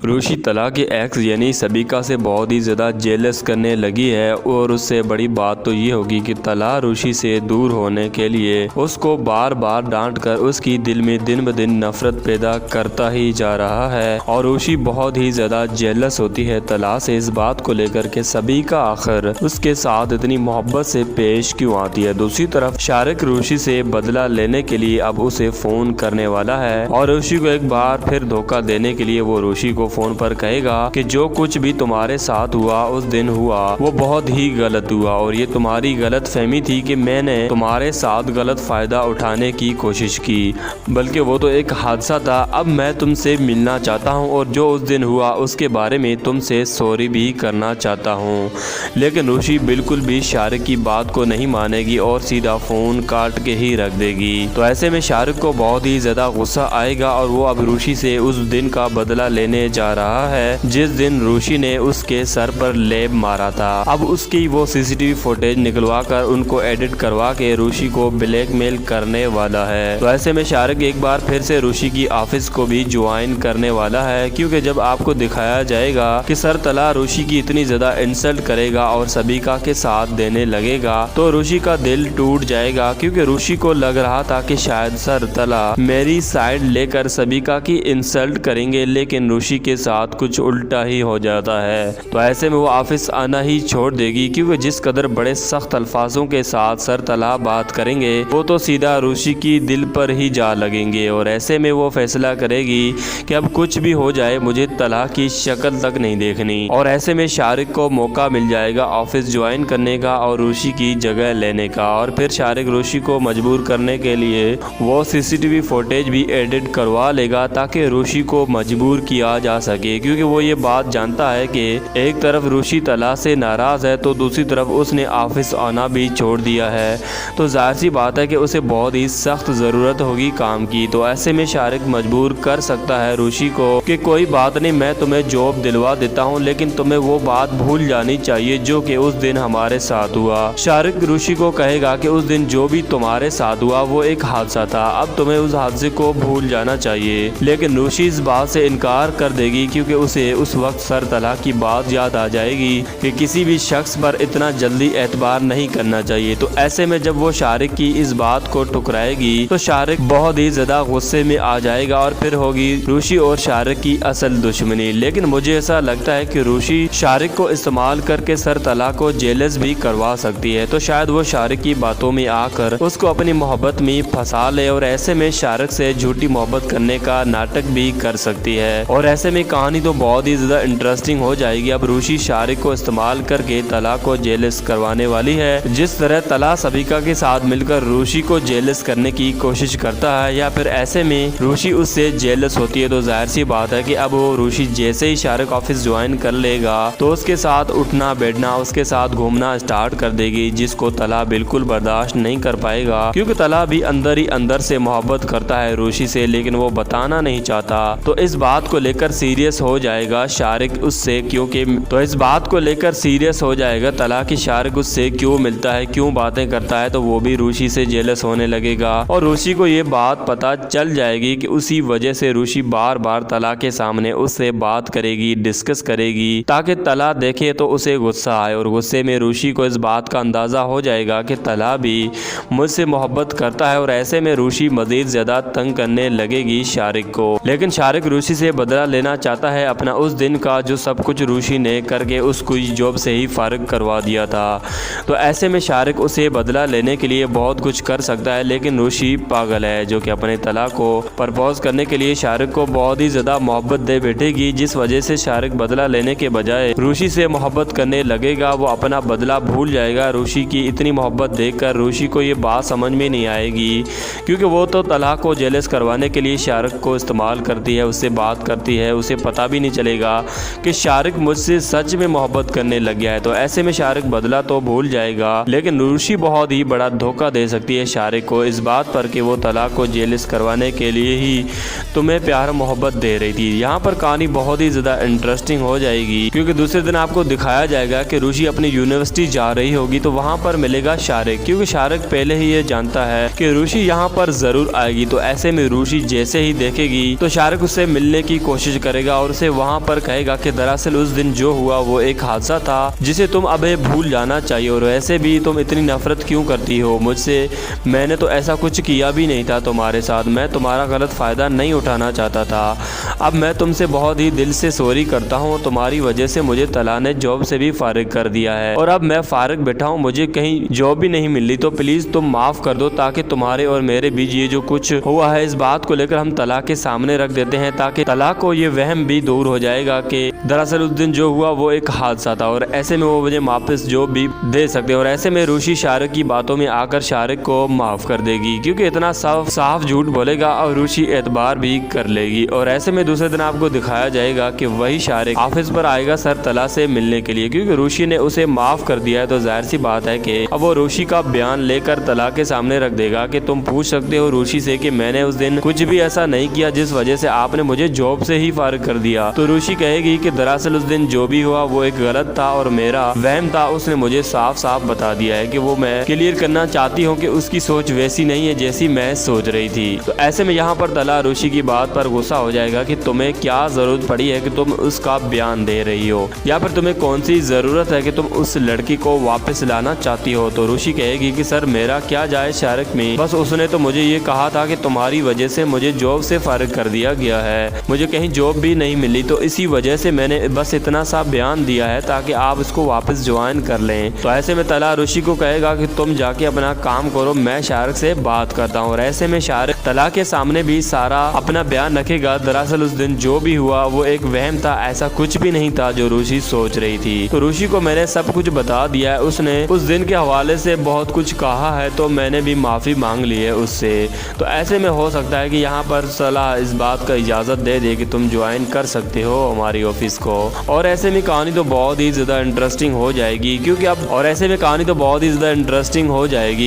रूशी तला के एक्स यानी सबिका से बहुत ही ज़्यादा जेलस करने लगी है और उससे बड़ी बात तो ये होगी कि तला रूशी से दूर होने के लिए उसको बार बार डांट कर उसकी दिल में दिन ब दिन नफरत पैदा करता ही जा रहा है और रूशी बहुत ही ज़्यादा जेलस होती है तला से इस बात को लेकर के सबिका आखिर उसके साथ इतनी मोहब्बत से पेश क्यों आती है। दूसरी तरफ शारिक रूशी से बदला लेने के लिए अब उसे फ़ोन करने वाला है और रूशी को एक बार फिर धोखा देने के लिए वो रूशी को फोन पर कहेगा कि जो कुछ भी तुम्हारे साथ हुआ उस दिन हुआ वो बहुत ही गलत हुआ और ये तुम्हारी गलत फहमी थी कि मैंने तुम्हारे साथ गलत फायदा उठाने की कोशिश की, बल्कि वो तो एक हादसा था। अब मैं तुमसे मिलना चाहता हूँ और जो उस दिन हुआ उसके बारे में तुमसे सॉरी भी करना चाहता हूँ। लेकिन रूशी बिल्कुल भी शारिक की बात को नहीं मानेगी और सीधा फोन काट के ही रख देगी। तो ऐसे में शारिक को बहुत ही ज्यादा गुस्सा आएगा और वो अब रूशी से उस दिन का बदला लेने जा रहा है जिस दिन रूशी ने उसके सर पर लेप मारा था। अब उसकी वो सीसीटीवी फुटेज निकलवा कर उनको एडिट करवा के रूशी को ब्लैकमेल करने वाला है। तो ऐसे में शारिक एक बार फिर से रूशी की ऑफिस को भी ज्वाइन करने वाला है, क्योंकि जब आपको दिखाया जाएगा कि सर तला रूशी की इतनी ज्यादा इंसल्ट करेगा और सबिका के साथ देने लगेगा तो रूशी का दिल टूट जाएगा, क्योंकि रूशी को लग रहा था कि शायद सर तला मेरी साइड लेकर सबिका की इंसल्ट करेंगे, लेकिन रूशी के साथ कुछ उल्टा ही हो जाता है। तो ऐसे में वो ऑफिस आना ही छोड़ देगी, क्योंकि जिस कदर बड़े सख्त अल्फाजों के साथ सर तला बात करेंगे वो तो सीधा रूशी की दिल पर ही जा लगेंगे और ऐसे में वो फैसला करेगी कि अब कुछ भी हो जाए मुझे तला की शक्ल तक नहीं देखनी। और ऐसे में शारिक को मौका मिल जाएगा ऑफिस ज्वाइन करने का और रूशी की जगह लेने का और फिर शारिक रूशी को मजबूर करने के लिए वो सीसीटीवी फुटेज भी एडिट करवा लेगा ताकि रूशी को मजबूर किया जा सके, क्योंकि वो ये बात जानता है कि एक तरफ रूशी तला से नाराज है तो दूसरी तरफ उसने ऑफिस आना भी छोड़ दिया है, तो जाहिर सी बात है कि उसे बहुत ही सख्त ज़रूरत होगी काम की। तो ऐसे में शारिक मजबूर कर सकता है रूशी को कि कोई बात नहीं, मैं तुम्हें जॉब दिलवा देता हूँ, लेकिन तुम्हें वो बात भूल जानी चाहिए जो कि उस दिन हमारे साथ हुआ। शारिक रूशी को कहेगा कि उस दिन जो भी तुम्हारे साथ हुआ वो एक हादसा था, अब तुम्हें उस हादसे को भूल जाना चाहिए। लेकिन रूशी इस बात से इनकार कर देगी, क्योंकि उसे उस वक्त सर तला की बात याद आ जाएगी कि किसी भी शख्स पर इतना जल्दी एतबार नहीं करना चाहिए। तो ऐसे में जब वो शारिक की इस बात को ठुकराएगी तो शारिक बहुत ही ज्यादा गुस्से में आ जाएगा और फिर होगी रूशी और शारिक की असल दुश्मनी। लेकिन मुझे ऐसा लगता है कि रूशी शारिक को इस्तेमाल करके सर तला को जेलस भी करवा सकती है, तो शायद वो शारिक की बातों में आकर उसको अपनी मोहब्बत में फंसा ले और ऐसे में शारिक से झूठी मोहब्बत करने का नाटक भी कर सकती है। और ऐसे में कहानी तो बहुत ही ज्यादा इंटरेस्टिंग हो जाएगी। अब रूशी शारिक को इस्तेमाल करके तला को जेलस करवाने वाली है, जिस तरह तला सबिका के साथ मिलकर रूशी को जेलस करने की कोशिश करता है, या फिर ऐसे में रूशी उससे जेलस होती है। तो जाहिर सी बात है कि अब वो रूशी जैसे ही शारिक ऑफिस ज्वाइन कर लेगा तो उसके साथ उठना बैठना उसके साथ घूमना स्टार्ट कर देगी, जिसको तला बिल्कुल बर्दाश्त नहीं कर पाएगा, क्योंकि तला भी अंदर ही अंदर से मोहब्बत करता है रूशी से, लेकिन वो बताना नहीं चाहता। तो इस बात को लेकर सीरियस हो जाएगा शारिक उससे, क्योंकि तो इस बात को लेकर सीरियस हो जाएगा तला कि शारिक उससे क्यों मिलता है, क्यों बातें करता है, तो वो भी रूशी से जेलस होने लगेगा। और रूशी को ये बात पता चल जाएगी कि उसी वजह से रूशी बार बार तला के सामने उससे बात करेगी, डिस्कस करेगी, ताकि तला देखे तो उसे गुस्सा आए। और गुस्से में रूशी को इस बात का अंदाजा हो जाएगा कि तला भी मुझसे मोहब्बत करता है और ऐसे में रूशी मजीद ज्यादा तंग करने लगेगी शारिक को। लेकिन शारिक रूशी से बदला लेना चाहता है अपना उस दिन का जो सब कुछ रूशी ने करके उसको जॉब से ही फारिग करवा दिया था। तो ऐसे में शारिक उसे बदला लेने के लिए बहुत कुछ कर सकता है, लेकिन रूशी पागल है जो कि अपने तला को प्रपोज करने के लिए शारिक को बहुत ही ज्यादा मोहब्बत दे बैठेगी, जिस वजह से शारिक बदला लेने के बजाय रूशी से मोहब्बत करने लगेगा। वो अपना बदला भूल जाएगा। रूशी की इतनी मोहब्बत देखकर रूशी को ये बात समझ में नहीं आएगी, क्योंकि वो तो तला को जेलस करवाने के लिए शारिक को इस्तेमाल करती है, उससे बात करती है, उसे पता भी नहीं चलेगा कि शारिक मुझसे सच में मोहब्बत करने लग गया है। तो ऐसे में शारिक बदला तो भूल जाएगा, लेकिन रूशी बहुत ही बड़ा धोखा दे सकती है शारिक को इस बात पर कि वो तला को जेलस करवाने के लिए ही तुम्हें प्यार मोहब्बत दे रही थी। यहाँ पर कहानी बहुत ही ज्यादा इंटरेस्टिंग हो जाएगी, क्योंकि दूसरे दिन आपको दिखाया जाएगा कि रूशी अपनी यूनिवर्सिटी जा रही होगी तो वहाँ पर मिलेगा शारिक, क्योंकि शारिक पहले ही ये जानता है कि रूशी यहाँ पर जरूर आएगी। तो ऐसे में रूशी जैसे ही देखेगी तो शारिक उससे मिलने की कोशिश करे करेगा और उसे वहाँ पर कहेगा कि दरअसल उस दिन जो हुआ वो एक हादसा था जिसे तुम अब भूल जाना चाहिए, और वैसे भी तुम इतनी नफरत क्यों करती हो मुझसे, मैंने तो ऐसा कुछ किया भी नहीं था तुम्हारे साथ, मैं तुम्हारा गलत फ़ायदा नहीं उठाना चाहता था। अब मैं तुमसे बहुत ही दिल से सॉरी करता हूँ, तुम्हारी वजह से मुझे तला ने जॉब से भी फारिग कर दिया है और अब मैं फारिग बैठा हूँ, मुझे कहीं जॉब भी नहीं मिल रही, तो प्लीज़ तुम माफ़ कर दो ताकि तुम्हारे और मेरे बीच ये जो कुछ हुआ है इस बात को लेकर हम तला के सामने रख देते हैं, ताकि तला को ये वहम भी दूर हो जाएगा कि दरअसल उस दिन जो हुआ वो एक हादसा था और ऐसे में वो मुझे वापस जॉब भी दे सकते हैं। और ऐसे में रूशी शाहरुख की बातों में आकर शाहरुख को माफ़ कर देगी, क्योंकि इतना साफ झूठ बोलेगा और रूशी एतबार भी कर लेगी। और ऐसे में दूसरे दिन आपको दिखाया जाएगा कि वही शाहरुख ऑफिस पर आएगा सर तला से मिलने के लिए, क्योंकि रूशी ने उसे माफ़ कर दिया है, तो जाहिर सी बात है कि अब वो रूशी का बयान लेकर तला के सामने रख देगा कि तुम पूछ सकते हो रूशी से कि मैंने उस दिन कुछ भी ऐसा नहीं किया जिस वजह से आपने मुझे जॉब से ही फारिग कर दिया। तो रूशी कहेगी कि दरअसल उस दिन जो भी हुआ वो एक गलत था और मेरा वहम था, उसने मुझे साफ साफ बता दिया है कि वो मैं क्लियर करना चाहती हूँ कि उसकी सोच वैसी नहीं है जैसी मैं सोच रही थी। तो ऐसे में यहाँ पर तला रूशी की बात पर गुस्सा हो जाएगा कि तुम्हें क्या जरूरत पड़ी है कि तुम उसका बयान दे रही हो, या फिर तुम्हें कौन सी जरूरत है कि तुम उस लड़की को वापस लाना चाहती हो। तो रूशी कहेगी कि सर मेरा क्या जाए शाहरुख में, बस उसने तो मुझे ये कहा था कि तुम्हारी वजह से मुझे जॉब से फारिग कर दिया गया है, मुझे कहीं जॉब भी नहीं मिली, तो इसी वजह से मैंने बस इतना सा बयान दिया है ताकि आप इसको वापस ज्वाइन कर लें। तो ऐसे में तला रूशी को कहेगा कि तुम जाके अपना काम करो, मैं शाहरुख से बात करता हूँ। और ऐसे में शाहरुख तला के सामने भी सारा अपना बयान रखेगा, दरअसल उस दिन जो भी हुआ वो एक वहम था, ऐसा कुछ भी नहीं था जो रूशी सोच रही थी। तो रूशी को मैंने सब कुछ बता दिया है, उसने उस दिन के हवाले से बहुत कुछ कहा है, तो मैंने भी माफ़ी मांग ली है उससे। तो ऐसे में हो सकता है कि यहाँ पर सलाह इस बात का इजाज़त दे दे कि तुम ज्वाइन कर सकते हो हमारी ऑफिस को। और ऐसे में कहानी तो बहुत ही ज़्यादा इंटरेस्टिंग हो जाएगी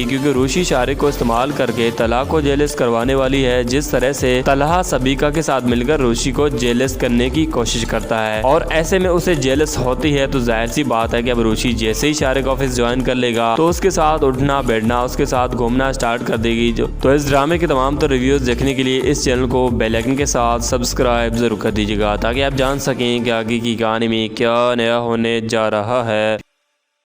क्योंकि रूशी शाहरुख को इस्तेमाल करके तला को जेलस करवाने वाली है, जिस तरह से तलहा सबीका के साथ मिलकर रूशी को जेलस करने की कोशिश करता है। और ऐसे में उसे जेलस होती है, तो जाहिर सी बात है कि अब रूशी जैसे ही शाहरुख ऑफिस ज्वाइन कर लेगा तो उसके साथ उठना बैठना, उसके साथ घूमना स्टार्ट कर देगी। तो इस ड्रामे के तमाम तो रिव्यूज देखने के लिए इस चैनल को बेल आइकन के साथ सब्सक्राइब जरूर कर दीजिएगा, ताकि आप जान सकें कि आगे की कहानी में क्या नया होने जा रहा है।